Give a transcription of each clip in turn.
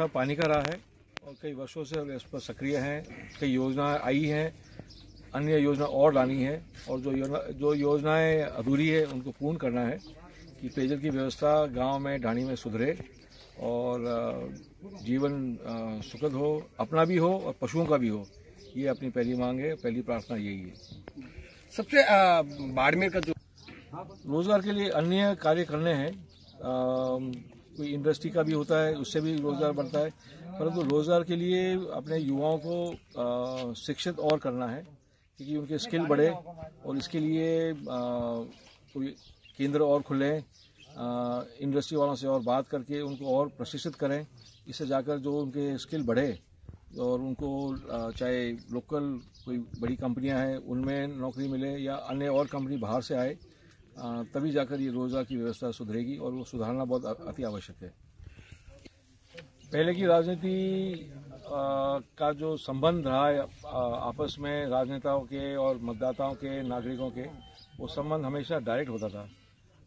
पानी का रहा है और कई वर्षों से इस पर सक्रिय हैं। कई योजनाएं आई हैं, अन्य योजना और लानी है और जो योजनाएं अधूरी है उनको पूर्ण करना है कि पेयजल की व्यवस्था गांव में ढाणी में सुधरे और जीवन सुखद हो, अपना भी हो और पशुओं का भी हो। ये अपनी पहली मांग है, पहली प्रार्थना यही है। सबसे बाड़मेर का जो रोजगार के लिए अन्य कार्य करने हैं, कोई इंडस्ट्री का भी होता है, उससे भी रोजगार बढ़ता है, परंतु रोजगार के लिए अपने युवाओं को शिक्षित और करना है क्योंकि उनके स्किल बढ़े और इसके लिए कोई केंद्र और खुले, इंडस्ट्री वालों से और बात करके उनको और प्रशिक्षित करें। इससे जाकर जो उनके स्किल बढ़े और उनको चाहे लोकल कोई बड़ी कंपनियां हैं उनमें नौकरी मिले या अन्य और कंपनी बाहर से आए, तभी जाकर ये रोजगार की व्यवस्था सुधरेगी और वो सुधारना बहुत अति आवश्यक है। पहले की राजनीति का जो संबंध रहा है आपस में राजनेताओं के और मतदाताओं के, नागरिकों के, वो संबंध हमेशा डायरेक्ट होता था।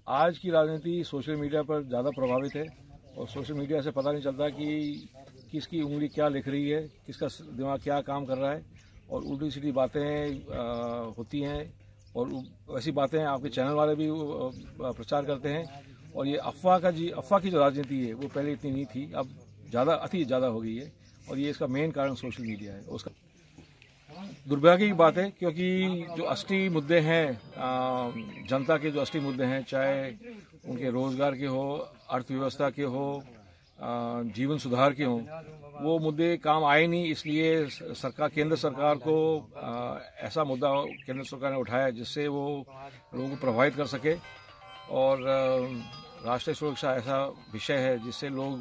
आज की राजनीति सोशल मीडिया पर ज़्यादा प्रभावित है और सोशल मीडिया से पता नहीं चलता कि किसकी उंगली क्या लिख रही है, किसका दिमाग क्या काम कर रहा है और उल्टी सीधी बातें होती हैं और वैसी बातें आपके चैनल वाले भी प्रचार करते हैं। और ये अफवाह की जो राजनीति है वो पहले इतनी नहीं थी, अब अति ज़्यादा हो गई है और ये इसका मेन कारण सोशल मीडिया है। उसका दुर्भाग्य की बात है क्योंकि जो असली मुद्दे हैं, जनता के जो असली मुद्दे हैं, चाहे उनके रोजगार के हो, अर्थव्यवस्था के हो, जीवन सुधार के हों, वो मुद्दे काम आए नहीं। इसलिए केंद्र सरकार को ऐसा मुद्दा केंद्र सरकार ने उठाया जिससे वो लोगों को प्रभावित कर सके और राष्ट्रीय सुरक्षा ऐसा विषय है जिससे लोग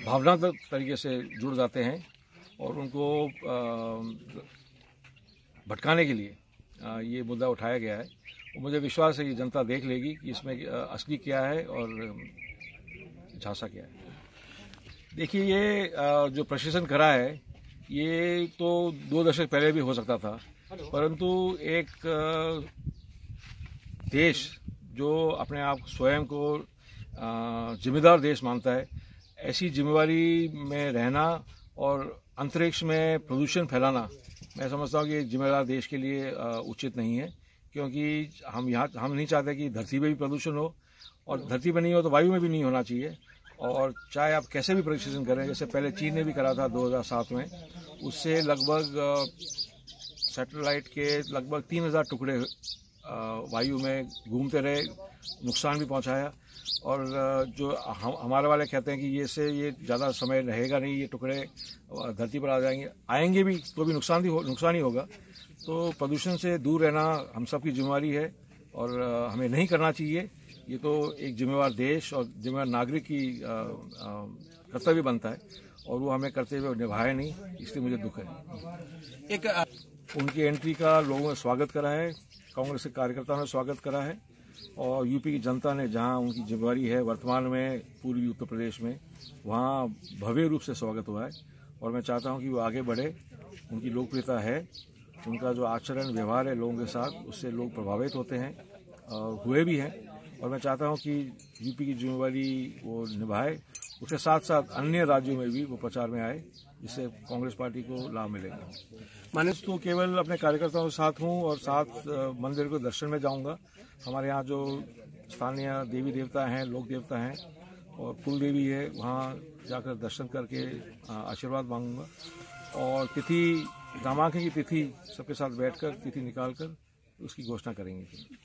भावनात्मक तरीके से जुड़ जाते हैं और उनको भटकाने के लिए ये मुद्दा उठाया गया है। और मुझे विश्वास है कि जनता देख लेगी कि इसमें असली क्या है और झांसा क्या है। देखिए, ये जो प्रशासन करा है ये तो 2 दशक पहले भी हो सकता था, परंतु एक देश जो अपने आप स्वयं को जिम्मेदार देश मानता है, ऐसी जिम्मेवारी में रहना और अंतरिक्ष में प्रदूषण फैलाना, मैं समझता हूँ कि जिम्मेदार देश के लिए उचित नहीं है क्योंकि हम नहीं चाहते कि धरती पे भी प्रदूषण हो और धरती पे नहीं हो तो वायु में भी नहीं होना चाहिए। और चाहे आप कैसे भी प्रशिक्षण करें, जैसे पहले चीन ने भी करा था 2007 में, उससे लगभग सैटेलाइट के लगभग 3000 टुकड़े वायु में घूमते रहे, नुकसान भी पहुंचाया। और जो हमारे वाले कहते हैं कि ये ज़्यादा समय रहेगा नहीं, ये टुकड़े धरती पर आएंगे भी तो भी नुकसान ही होगा। तो प्रदूषण से दूर रहना हम सबकी जिम्मेवारी है और हमें नहीं करना चाहिए। ये तो एक जिम्मेवार देश और जिम्मेवार नागरिक की कर्तव्य बनता है और वो हमें करते हुए निभाए नहीं, इसलिए मुझे दुख है। उनकी एंट्री का लोगों ने स्वागत करा है, कांग्रेस के कार्यकर्ताओं ने स्वागत करा है और यूपी की जनता ने, जहां उनकी जिम्मेवारी है वर्तमान में पूर्वी उत्तर प्रदेश में, वहां भव्य रूप से स्वागत हुआ है और मैं चाहता हूं कि वो आगे बढ़े। उनकी लोकप्रियता है, उनका जो आचरण व्यवहार है लोगों के साथ, उससे लोग प्रभावित होते हैं और हुए भी हैं और मैं चाहता हूं कि यूपी की जिम्मेवारी वो निभाए, उसके साथ साथ अन्य राज्यों में भी वो प्रचार में आए जिससे कांग्रेस पार्टी को लाभ मिलेगा। मैं तो केवल अपने कार्यकर्ताओं के साथ हूं और साथ मंदिर को दर्शन में जाऊंगा। हमारे यहाँ जो स्थानीय देवी देवता हैं, लोक देवता हैं और कुल देवी है, वहाँ जाकर दर्शन करके आशीर्वाद मांगूंगा और नामांकन की तिथि सबके साथ बैठकर तिथि निकालकर उसकी घोषणा करेंगे।